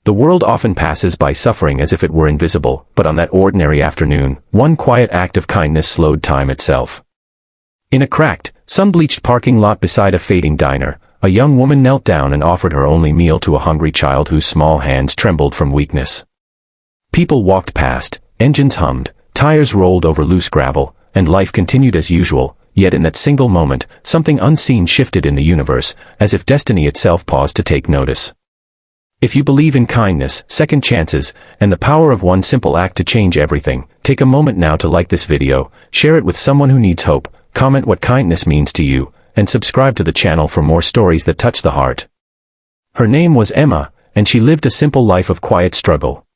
The world often passes by suffering as if it were invisible, but on that ordinary afternoon, one quiet act of kindness slowed time itself. In a cracked, sun-bleached parking lot beside a fading diner, a young woman knelt down and offered her only meal to a hungry child whose small hands trembled from weakness. People walked past, engines hummed, tires rolled over loose gravel, and life continued as usual, yet in that single moment, something unseen shifted in the universe, as if destiny itself paused to take notice. If you believe in kindness, second chances, and the power of one simple act to change everything, take a moment now to like this video, share it with someone who needs hope, comment what kindness means to you, and subscribe to the channel for more stories that touch the heart. Her name was Emma, and she lived a simple life of quiet struggle.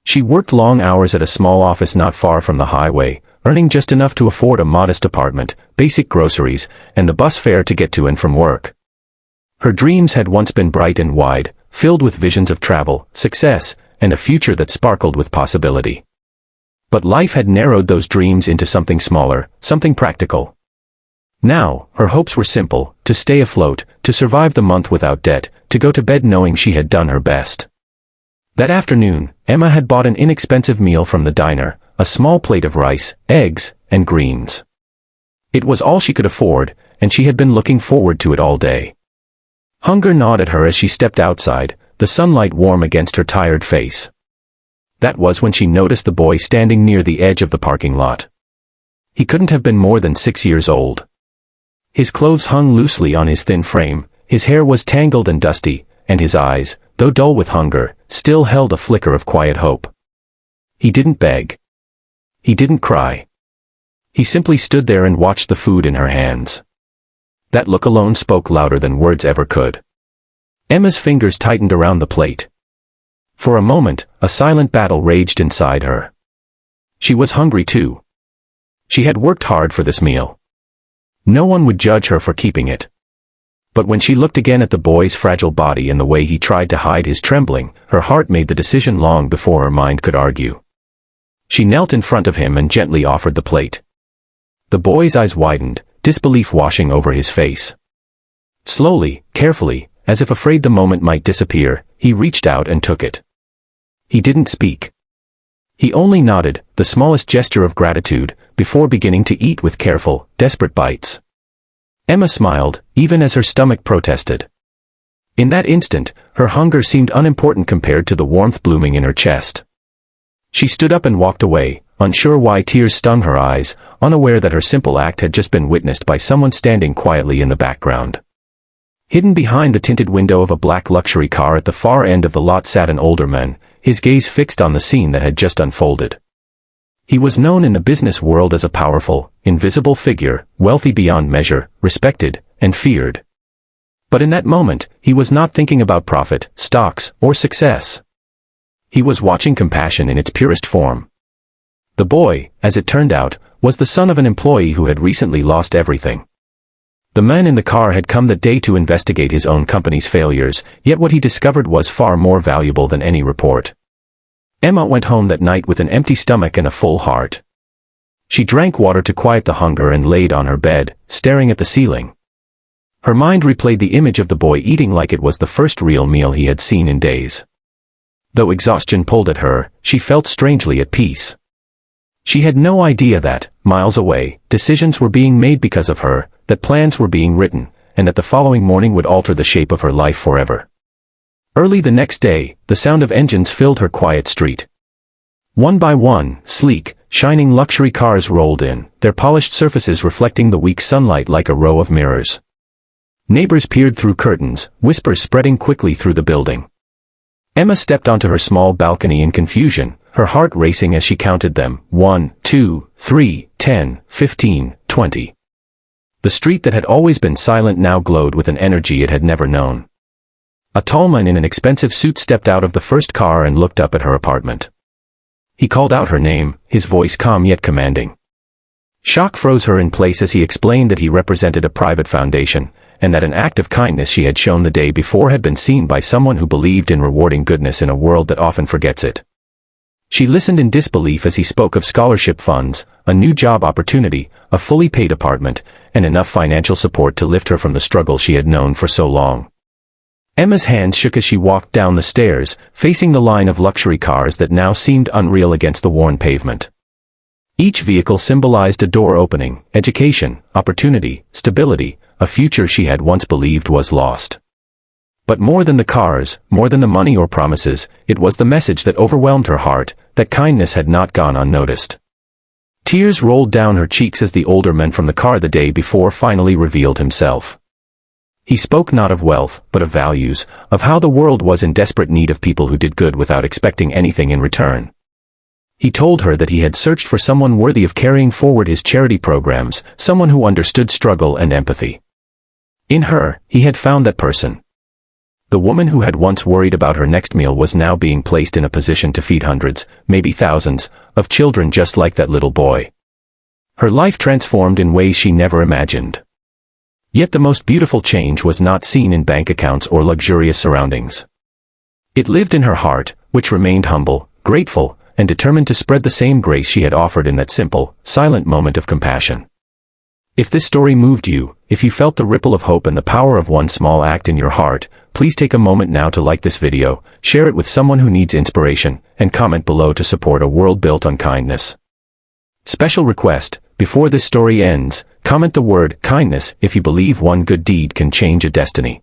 She worked long hours at a small office not far from the highway, earning just enough to afford a modest apartment, basic groceries, and the bus fare to get to and from work. Her dreams had once been bright and wide, filled with visions of travel, success, and a future that sparkled with possibility. But life had narrowed those dreams into something smaller, something practical. Now, her hopes were simple: to stay afloat, to survive the month without debt, to go to bed knowing she had done her best. That afternoon, Emma had bought an inexpensive meal from the diner, a small plate of rice, eggs, and greens. It was all she could afford, and she had been looking forward to it all day. Hunger gnawed at her as she stepped outside, the sunlight warm against her tired face. That was when she noticed the boy standing near the edge of the parking lot. He couldn't have been more than 6 years old. His clothes hung loosely on his thin frame, his hair was tangled and dusty, and his eyes, though dull with hunger, still held a flicker of quiet hope. He didn't beg. He didn't cry. He simply stood there and watched the food in her hands. That look alone spoke louder than words ever could. Emma's fingers tightened around the plate. For a moment, a silent battle raged inside her. She was hungry too. She had worked hard for this meal. No one would judge her for keeping it. But when she looked again at the boy's fragile body and the way he tried to hide his trembling, her heart made the decision long before her mind could argue. She knelt in front of him and gently offered the plate. The boy's eyes widened, disbelief washing over his face. Slowly, carefully, as if afraid the moment might disappear, he reached out and took it. He didn't speak. He only nodded, the smallest gesture of gratitude, before beginning to eat with careful, desperate bites. Emma smiled, even as her stomach protested. In that instant, her hunger seemed unimportant compared to the warmth blooming in her chest. She stood up and walked away, unsure why tears stung her eyes, unaware that her simple act had just been witnessed by someone standing quietly in the background. Hidden behind the tinted window of a black luxury car at the far end of the lot sat an older man, his gaze fixed on the scene that had just unfolded. He was known in the business world as a powerful, invisible figure, wealthy beyond measure, respected, and feared. But in that moment, he was not thinking about profit, stocks, or success. He was watching compassion in its purest form. The boy, as it turned out, was the son of an employee who had recently lost everything. The man in the car had come that day to investigate his own company's failures, yet what he discovered was far more valuable than any report. Emma went home that night with an empty stomach and a full heart. She drank water to quiet the hunger and laid on her bed, staring at the ceiling. Her mind replayed the image of the boy eating like it was the first real meal he had seen in days. Though exhaustion pulled at her, she felt strangely at peace. She had no idea that, miles away, decisions were being made because of her, that plans were being written, and that the following morning would alter the shape of her life forever. Early the next day, the sound of engines filled her quiet street. One by one, sleek, shining luxury cars rolled in, their polished surfaces reflecting the weak sunlight like a row of mirrors. Neighbors peered through curtains, whispers spreading quickly through the building. Emma stepped onto her small balcony in confusion, her heart racing as she counted them: 1, 2, 3, 10, 15, 20. The street that had always been silent now glowed with an energy it had never known. A tall man in an expensive suit stepped out of the first car and looked up at her apartment. He called out her name, his voice calm yet commanding. Shock froze her in place as he explained that he represented a private foundation, and that an act of kindness she had shown the day before had been seen by someone who believed in rewarding goodness in a world that often forgets it. She listened in disbelief as he spoke of scholarship funds, a new job opportunity, a fully paid apartment, and enough financial support to lift her from the struggle she had known for so long. Emma's hands shook as she walked down the stairs, facing the line of luxury cars that now seemed unreal against the worn pavement. Each vehicle symbolized a door opening, education, opportunity, stability, a future she had once believed was lost. But more than the cars, more than the money or promises, it was the message that overwhelmed her heart, that kindness had not gone unnoticed. Tears rolled down her cheeks as the older man from the car the day before finally revealed himself. He spoke not of wealth, but of values, of how the world was in desperate need of people who did good without expecting anything in return. He told her that he had searched for someone worthy of carrying forward his charity programs, someone who understood struggle and empathy. In her, he had found that person. The woman who had once worried about her next meal was now being placed in a position to feed hundreds, maybe thousands, of children just like that little boy. Her life transformed in ways she never imagined. Yet the most beautiful change was not seen in bank accounts or luxurious surroundings. It lived in her heart, which remained humble, grateful, and determined to spread the same grace she had offered in that simple, silent moment of compassion. If this story moved you, if you felt the ripple of hope and the power of one small act in your heart, please take a moment now to like this video, share it with someone who needs inspiration, and comment below to support a world built on kindness. Special request, before this story ends, comment the word kindness if you believe one good deed can change a destiny.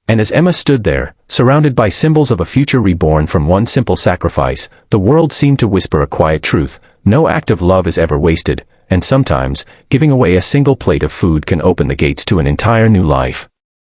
And as Emma stood there, surrounded by symbols of a future reborn from one simple sacrifice, the world seemed to whisper a quiet truth: no act of love is ever wasted, and sometimes, giving away a single plate of food can open the gates to an entire new life.